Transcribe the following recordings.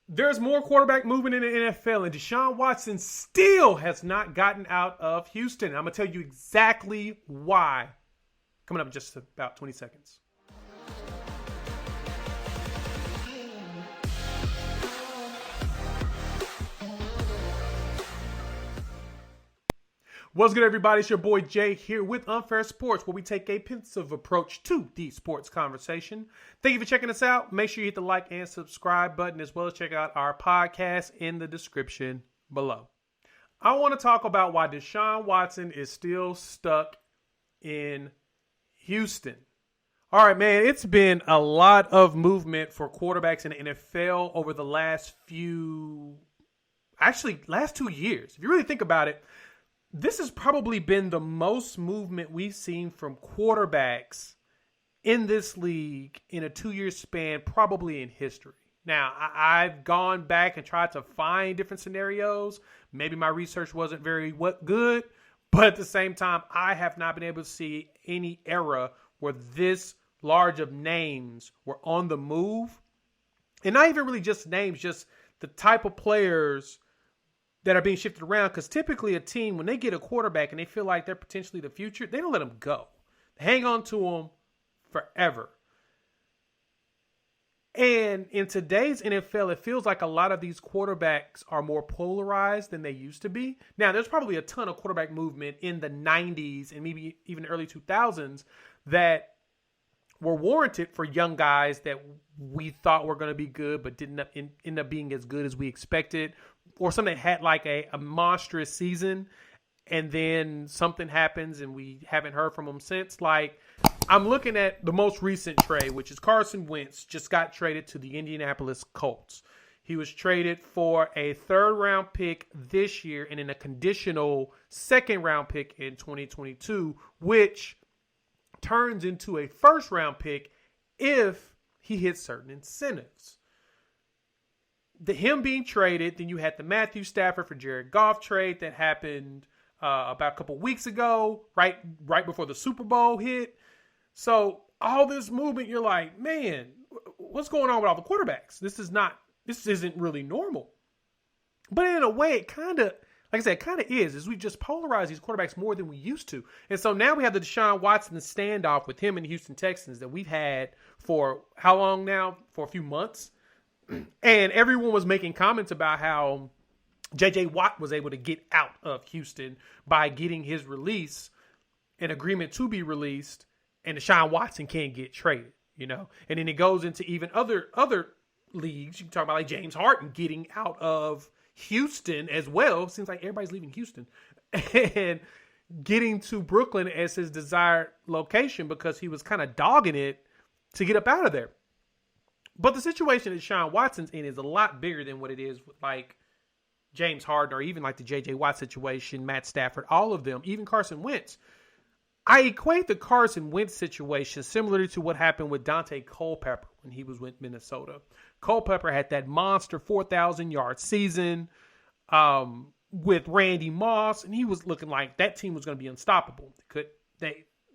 There's more quarterback movement in the NFL, and Deshaun Watson still has not gotten out of Houston. I'm going to tell you exactly why coming up in just about 20 seconds. What's good, everybody? It's your boy Jay here with Unfair Sports, where we take a pensive approach to the sports conversation. Thank you for checking us out. Make sure you hit the like and subscribe button, as well as check out our podcast in the description below. I want to talk about why Deshaun Watson is still stuck in Houston. All right, man, it's been a lot of movement for quarterbacks in the NFL over the last 2 years. If you really think about it, this has probably been the most movement we've seen from quarterbacks in this league in a 2-year span, probably in history. Now, I've gone back and tried to find different scenarios. Maybe my research wasn't very good, but at the same time, I have not been able to see any era where this large of names were on the move. And not even really just names, just the type of players that are being shifted around, because typically a team, when they get a quarterback and they feel like they're potentially the future, they don't let them go. They hang on to them forever. And in today's NFL, it feels like a lot of these quarterbacks are more polarized than they used to be. Now, there's probably a ton of quarterback movement in the 90s and maybe even the early 2000s that were warranted for young guys that we thought were going to be good but didn't end up being as good as we expected, or something that had like a monstrous season and then something happens and we haven't heard from them since. Like, I'm looking at the most recent trade, which is Carson Wentz just got traded to the Indianapolis Colts. He was traded for a 3rd-round pick this year and then a conditional 2nd-round pick in 2022, which turns into a 1st-round pick if he hits certain incentives. Him being traded, then you had the Matthew Stafford for Jared Goff trade that happened about a couple weeks ago, right before the Super Bowl hit. So all this movement, you're like, man, what's going on with all the quarterbacks? This isn't really normal. But in a way, it kind of, like I said, it kind of is we just polarize these quarterbacks more than we used to. And so now we have the Deshaun Watson standoff with him and the Houston Texans that we've had for how long now? For a few months. And everyone was making comments about how J.J. Watt was able to get out of Houston by getting his release, an agreement to be released, and Deshaun Watson can't get traded, you know? And then it goes into even other leagues. You can talk about like James Harden getting out of Houston as well. Seems like everybody's leaving Houston and getting to Brooklyn as his desired location because he was kind of dogging it to get up out of there. But the situation that Deshaun Watson's in is a lot bigger than what it is with like James Harden or even like the J.J. Watt situation, Matt Stafford, all of them, even Carson Wentz. I equate the Carson Wentz situation similarly to what happened with Dante Culpepper when he was with Minnesota. Culpepper had that monster 4,000-yard season with Randy Moss, and he was looking like that team was going to be unstoppable.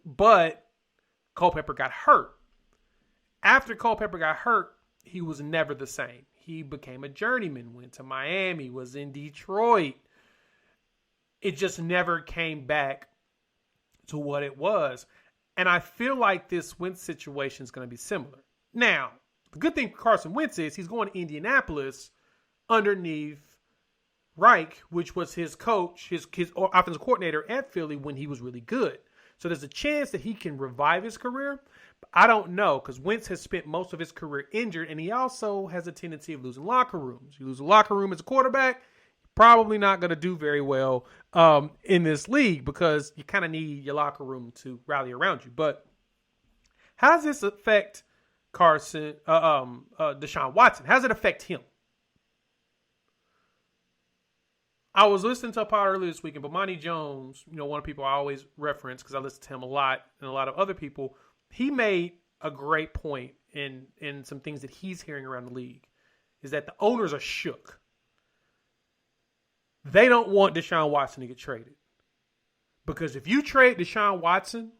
But Culpepper got hurt. After Culpepper got hurt, he was never the same. He became a journeyman, went to Miami, was in Detroit. It just never came back to what it was. And I feel like this Wentz situation is going to be similar. Now, the good thing for Carson Wentz is he's going to Indianapolis underneath Reich, which was his coach, his offensive coordinator at Philly when he was really good. So there's a chance that he can revive his career. But I don't know, because Wentz has spent most of his career injured, and he also has a tendency of losing locker rooms. You lose a locker room as a quarterback, probably not going to do very well in this league because you kind of need your locker room to rally around you. But how does this affect Deshaun Watson? How does it affect him? I was listening to a pod earlier this week, and Bomani Jones, one of the people I always reference because I listen to him a lot and a lot of other people, he made a great point in some things that he's hearing around the league, is that the owners are shook. They don't want Deshaun Watson to get traded. Because if you trade Deshaun Watson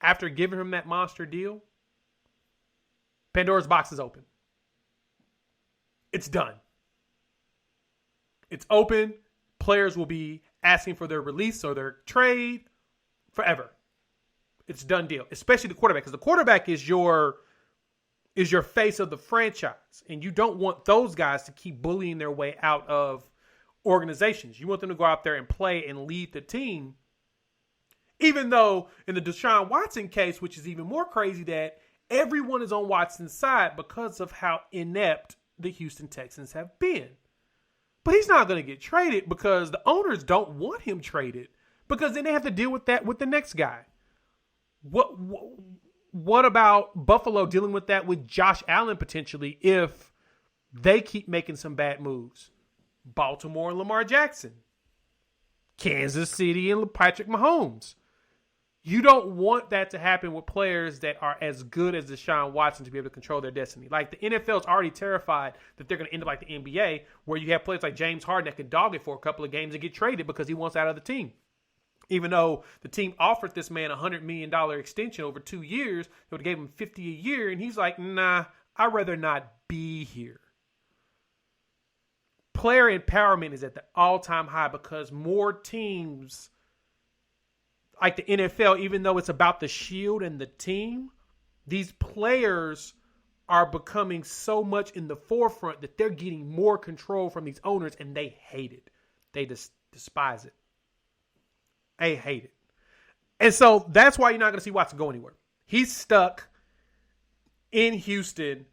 after giving him that monster deal, Pandora's box is open. it's done. It's open. Players will be asking for their release or their trade forever. It's a done deal, especially the quarterback, because the quarterback is your face of the franchise, and you don't want those guys to keep bullying their way out of organizations. You want them to go out there and play and lead the team. Even though in the Deshaun Watson case, which is even more crazy, that everyone is on Watson's side because of how inept the Houston Texans have been. But he's not going to get traded because the owners don't want him traded, because then they have to deal with that with the next guy. What about Buffalo dealing with that with Josh Allen potentially if they keep making some bad moves? Baltimore and Lamar Jackson. Kansas City and Patrick Mahomes. You don't want that to happen with players that are as good as Deshaun Watson to be able to control their destiny. Like, the NFL is already terrified that they're going to end up like the NBA, where you have players like James Harden that can dog it for a couple of games and get traded because he wants out of the team. Even though the team offered this man a $100 million extension over 2 years, they would have gave him $50 a year, and he's like, nah, I'd rather not be here. Player empowerment is at the all-time high because more teams, like the NFL, even though it's about the shield and the team, these players are becoming so much in the forefront that they're getting more control from these owners, and they hate it. They just despise it. They hate it. And so that's why you're not going to see Watson go anywhere. He's stuck in Houston.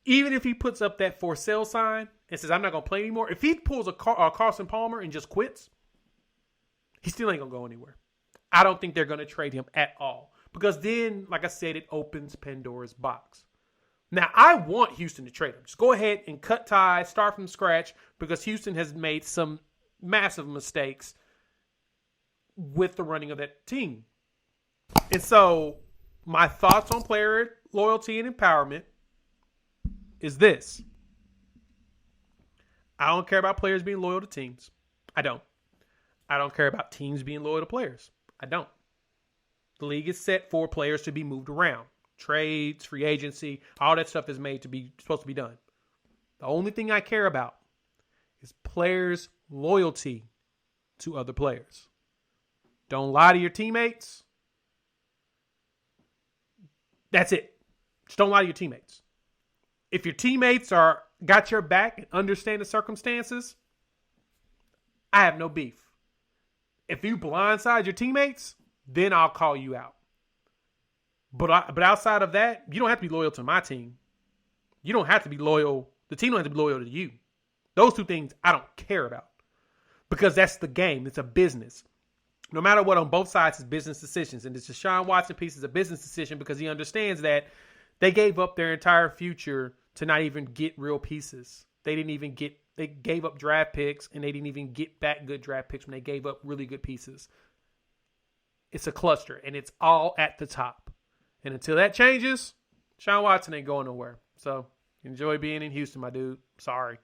Even if he puts up that for sale sign and says, I'm not going to play anymore. If he pulls a Carson Palmer and just quits, he still ain't going to go anywhere. I don't think they're going to trade him at all. Because then, like I said, it opens Pandora's box. Now, I want Houston to trade him. Just go ahead and cut ties, start from scratch, because Houston has made some massive mistakes with the running of that team. And so my thoughts on player loyalty and empowerment is this. I don't care about players being loyal to teams. I don't. I don't care about teams being loyal to players. I don't. The league is set for players to be moved around. Trades, free agency, all that stuff is supposed to be done. The only thing I care about is players' loyalty to other players. Don't lie to your teammates. That's it. Just don't lie to your teammates. If your teammates got your back and understand the circumstances, I have no beef. If you blindside your teammates, then I'll call you out. But outside of that, you don't have to be loyal to my team. You don't have to be loyal. The team don't have to be loyal to you. Those two things I don't care about, because that's the game. It's a business. No matter what, on both sides, it's business decisions. And the Deshaun Watson piece is a business decision because he understands that they gave up their entire future to not even get real pieces. They gave up draft picks, and they didn't even get back good draft picks when they gave up really good pieces. It's a cluster, and it's all at the top. And until that changes, Deshaun Watson ain't going nowhere. So enjoy being in Houston, my dude. Sorry.